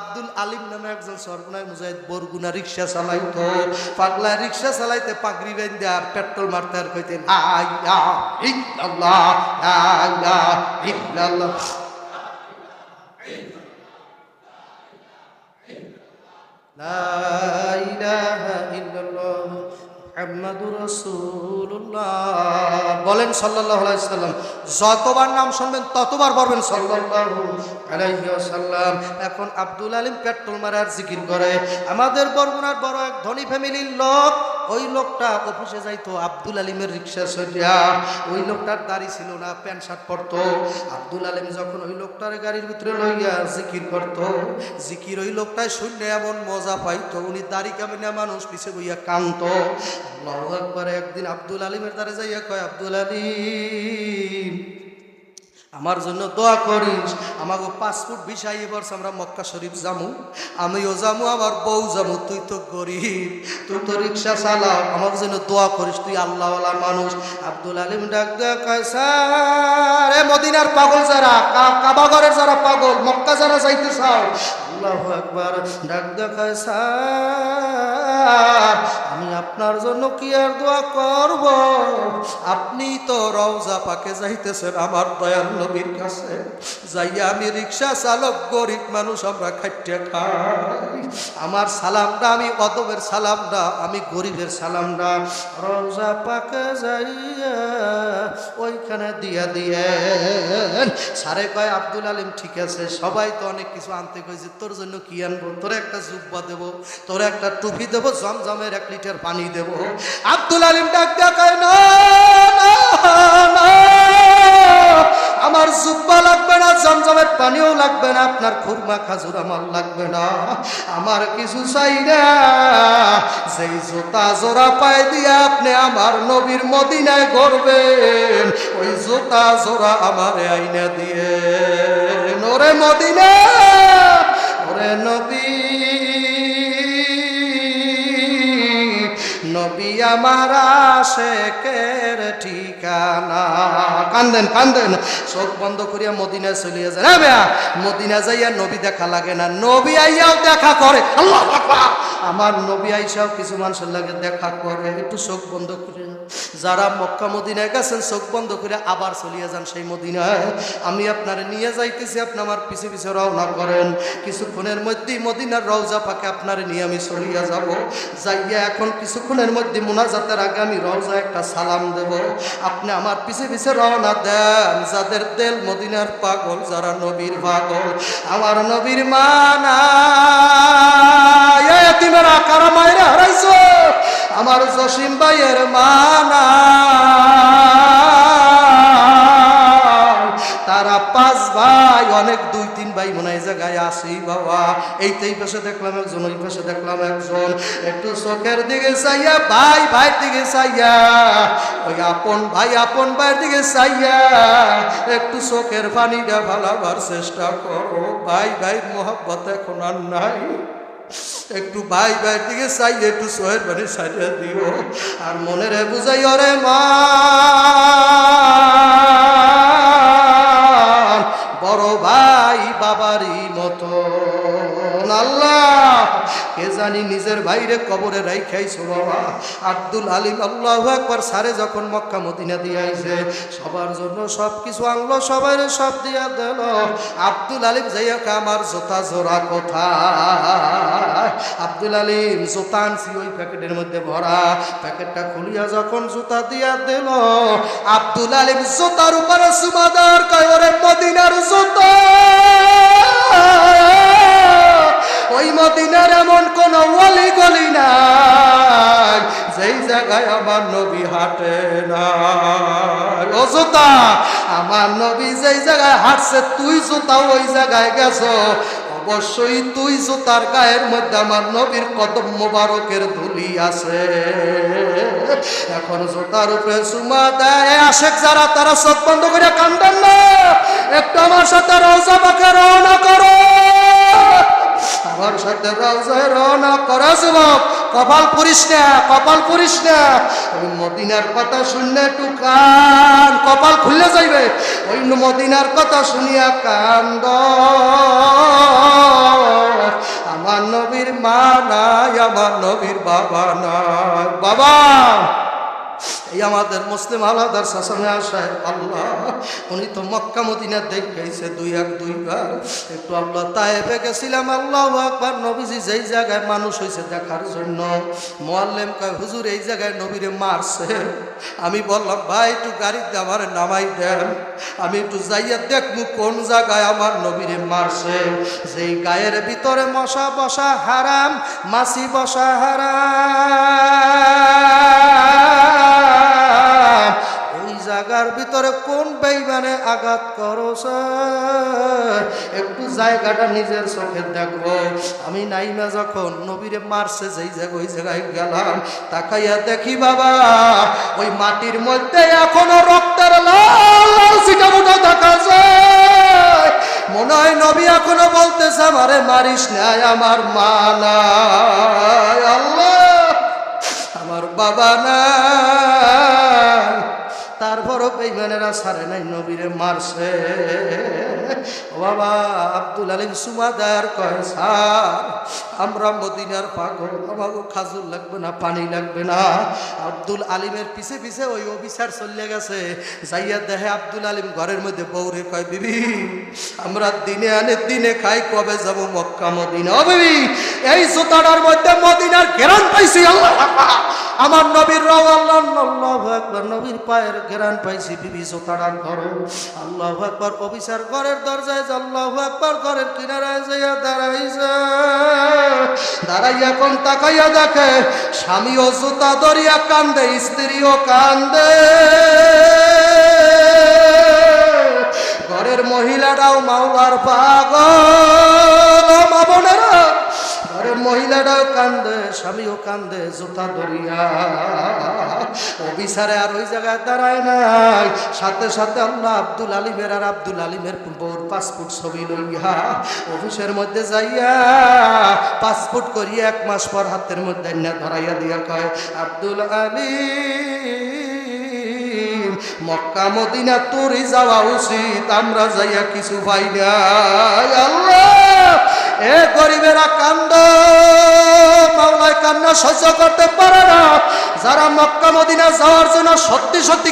আব্দুল আলিম নামে একজন সর্বনায় মুজাহিদ বরগুনা রিক্সা চালাইতো। পাগলা রিক্সা চালাইতে পাগড়ি বেঁধে আর পেট্রোল মারতে আর কইতেন আইয়া ইল্লাল্লাহ আইয়া ইল্লাল্লাহ। লা ইলাহা ইল্লাল্লাহ মুহাম্মাদুর রাসূলুল্লাহ। বলেন সাল্লাল্লাহু আলাইহি ওয়াসাল্লাম। যতবার নাম শুনবেন ততবার বলবেন সাল্লাল্লাহু আলাইহি ওয়াসাল্লাম। এখন আব্দুল আলিম পেট্রোল মারার জিকির করে। আমাদের বরগুনার বড় এক ধনী ফ্যামিলির লোক, ওই লোকটা অফিসে যাইতো আব্দুল আলিমের রিক্সা চড়িয়া। ওই লোকটার দাড়ি ছিল না, প্যান্ট শার্ট পরতো। আব্দুল আলিম যখন ওই লোকটার গাড়ির ভিতরে লইয়া জিকির করতো, জিকির ওই লোকটায় শুনলে এমন মজা পাইতো, উনি দাড়ি কামিনা মানুষ পিছে বইয়া কাঁদতো। আল্লাহু আকবার। একদিন আব্দুল আলিমের দ্বারে যাইয়া কয়, আব্দুল আলিম আমার জন্য দোয়া করিস, আমাকে পাসপোর্ট ভিসায় এবার আমরা মক্কা শরীফ যামু, আমিও যামু, আমার বউ যামু, তুই তো গরিব, তুই তো রিক্সা চালাও, আমার জন্য দোয়া করিস, তুই আল্লাহওয়ালা মানুষ। আব্দুল আলিম ডাক দেয়া কয়, স্যার এ মদিনার পাগল যারা, কাবাগরের যারা পাগল, মক্কা যারা যাইতে চাও, আল্লাহু আকবার। ডাক দেয়া কয়, স্যার আমি আপনার জন্য কি আর দোয়া করব, আপনি তো রওজা পাকে যাইতেছেন আমার দয়াল নবীর কাছে, যাইয়া আমি রিক্সা চালক গরিব মানুষ, আমরা খাইতে খাই, আমার সালামটা আমি অদবের সালামটা, আমি গরিবের সালামটা রওজা পাকে যাইয়া ওইখানে দিয়া দিয়েন। সারে কয়, আব্দুল আলিম ঠিক আছে, সবাই তো অনেক কিছু আনতে কইছে, তোর জন্য কি আনবো, তোর একটা জুব্বা দেবো, তোর একটা টুপি দেবো, জমজমের 1 লিটার পানি দেবো। আব্দুল আলিম ডাক দেখায়, না আমার জুব্বা লাগবে না, জমজমের পানিও লাগবে না, আপনার খুরমা খাজুর আমার লাগবে না, আমার কিছু চাই না, যেই জুতা জোড়া পায়ে দিয়ে আপনি আমার নবীর মদিনায় ঘুরবেন, ওই জুতা জোড়া আমার আইনা দিয়ে। ওরে মদিনা, ওরে নবী, নবী আমার আশেকের ঠিকানা। কান্দেন কান্দেন, চোখ বন্ধ করিয়া মদিনায় চলিয়া যায়। হ্যাঁ ভাইয়া, মদিনা যাইয়া নবী দেখা লাগে না, নবী আইয়াও দেখা করে। আল্লাহু আকবার। আমার নবী আইসাও কিছু মানুষের লাগে দেখা করে। একটু চোখ বন্ধ করে, যারা মক্কা মদিনায় গেছেন চোখ বন্ধ করে আবার চলিয়া যান সেই মদিনায়। আমি আপনার নিয়ে যাইতেছি, আপনি আমার পিছে পিছে রওনা করেন, কিছুক্ষণের মধ্যেই মদিনার রওজা পাকে আপনার নিয়ে আমি চলিয়া যাব। যাইয়া এখন কিছুক্ষণের মধ্যে মুনাজাতের আগে আমি রওজা একটা সালাম দেব, আপনি আমার পিছে পিছে রওনা দেন। যাদের দিল মদিনার পাগল, যারা নবীর পাগল, আমার নবীর মানা এতিমেরা কারা মায়েরা হারাইছো, আমার জসিম ভাইয়ের মানা, তারা 5 ভাই, অনেক 2-3 ভাই মনে হয় জায়গায় আসি বাবা। এই পাশে দেখলাম একজন, ওই পাশে দেখলাম একজন, একটু চোখের দিকে চাইয়া, ভাই ভাইয়ের দিকে চাইয়া, ওই আপন ভাই আপন ভাইয়ের দিকে চাইয়া একটু চোখের পানিটা ভালাবার চেষ্টা করো। ভাই ভাইয়ের মোহাব্বত এখন আর নাই, একটু ভাই ভাইয়ের দিকে চাইয়ে একটু সোহের বাড়ি সারিয়া দিও। আর মনে রে বুঝাই, ওরে মা বড় ভাই বাবারই মতো, আল্লাহ কে জানি নিজের ভাইরে কবরে রাইখাইছো বাবা। আব্দুল আলিম আল্লাহু আকবার। সারে যখন মক্কা মদিনা দিয়ে আইছে, সবার জন্য সব কিছু আনলো, সবাই সব দিয়া দিল। আব্দুল আলিম যাইয়া আমার জুতা জোড়া কোথায়? আব্দুল আলিম জুতা আনছি ওই প্যাকেটের মধ্যে ভরা, প্যাকেটটা খুলিয়া যখন জুতা দিয়া দিল, আব্দুল আলিম জুতার উপরে সুমাদার কয়, ওরে মদিনার জুতা, ওই মদিনার এমন কোন ওয়ালি গলি নাই যেই জায়গায় আমার নবী হাঁটে না। ও জুতা, আমার নবী যেই জায়গায় হাঁটছে, তুই জুতা ওই জায়গায় গেছো, অবশ্যই তুই জুতার গায়ের মধ্যে আমার নবীর কদম মোবারকের ধুলি আছে। এখন জুতার উপরে চুমা দেয় আশেক যারা, তারা চোখ বন্ধ করে কান্দেন না, একটু আমার সাথে রওজা পাকে রওনা করো, আমার সাথে রওজায় রওনা করা যুবক। কপাল পুরিস না, কপাল পুরিস না, ওই মদিনার কথা শুনলে একটু কান কপাল খুলে যাইবে, ওই মদিনার কথা শুনিয়া কান্দ। নবীর মা নাই, আমার নবীর বাবা নাই। বাবা এই আমাদের মুসলিম আলাদার শাসনে আসায় আল্লাহ, উনি তো মক্কা মদিনা দেখেছে দুইবার। একটু আল্লাহ তায়েফে গেছিলাম, আল্লাহু আকবার। নবীজি যেই জায়গায় মানুষ হয়েছে দেখার জন্য, মুআল্লিম কয় হুজুর এই জায়গায় নবীরে মারছে। আমি বললাম ভাই একটু গাড়িতে আমার নামাই দেন, আমি একটু যাইয়া দেখবো কোন জায়গায় আমার নবীরে মারছে। যেই গায়ের ভিতরে মশা বসা হারাম, মাছি বসা হারাম, ওই জায়গার ভিতরে কোন বেঈমানে আঘাত করছে, একটু জায়গাটা নিজের চোখে দেখবো। আমি নাইমা যখন নবীরে মারছে যেই জায়গায়, ওই জায়গায় গেলাম, তাকাইয়া দেখি বাবা ওই মাটির মধ্যে এখনো রক্তের লাল লাল ছিটাফোঁটা দেখা যায়। মনে হয় নবী এখনো বলতেছে আমারে মারিস নাই, আমার মা নাই, আল্লাহ আমার বাবা নাই। তারপরও বেঈমানেরা ছাড়ে নাই, নবীরে মারছে। ও বাবা আব্দুল আলিম সুমাদার কয় স্যার আমরা মদিনার পাগল, আমাকে খাজুর লাগবে না, পানি লাগবে না। আব্দুল আলিমের পিছে পিছে ওই অফিসার চলে গেছে, যাইয়া দেখে আব্দুল আলিম ঘরের মধ্যে বউরে কয় বিবি আমরা দিনে আনে দিনে খাই, কবে যাব মক্কা মদিনা। ও বিবি এই জুতাটার মধ্যে মদিনার ঘেরান পাইছি, আল্লাহ আমার নবীর রব, আল্লাহু আকবার, নবীর পায়ের ঘেরান পাইছি। বিবি জুতাটার ধরো, আল্লাহু আকবার। অফিসার ঘরের দরজায়, আল্লাহু আকবার, ঘরের কিনারায় যাইয়া দাঁড়াইছে। দাঁড়াইয়া কোন তাকাইয়া দেখে স্বামীও জুতা ধরিয়া কান্দে, স্ত্রীও কান্দে, ঘরের মহিলারাও মাওলার পাগল। মা বোনেরা ঘরের মহিলারাও কান্দে, স্বামীও কান্দে জুতা ধরিয়া। অফিসারে আর ওই জায়গায় দাঁড়ায় নাই, সাথে সাথে আল্লাহ আব্দুল আলিমের আর আব্দুল আলিমের বউর পাসপোর্ট ছবি লইয়া অফিসের মধ্যে যাইয়া পাসপোর্ট করিয়া 1 মাস পর হাতের মধ্যে ধরাইয়া দিয়া কয় আব্দুল আলিম মক্কা মদিনা তোরই যাওয়া উচিত, আমরা যাইয়া কিছু পাই না। আল্লাহ এ গরিবেরা কান্দ, মাওলায় কান্না সহ্য করতে পারে না। যারা মক্কা মদিনা যাওয়ার জন্য সত্যি সত্যি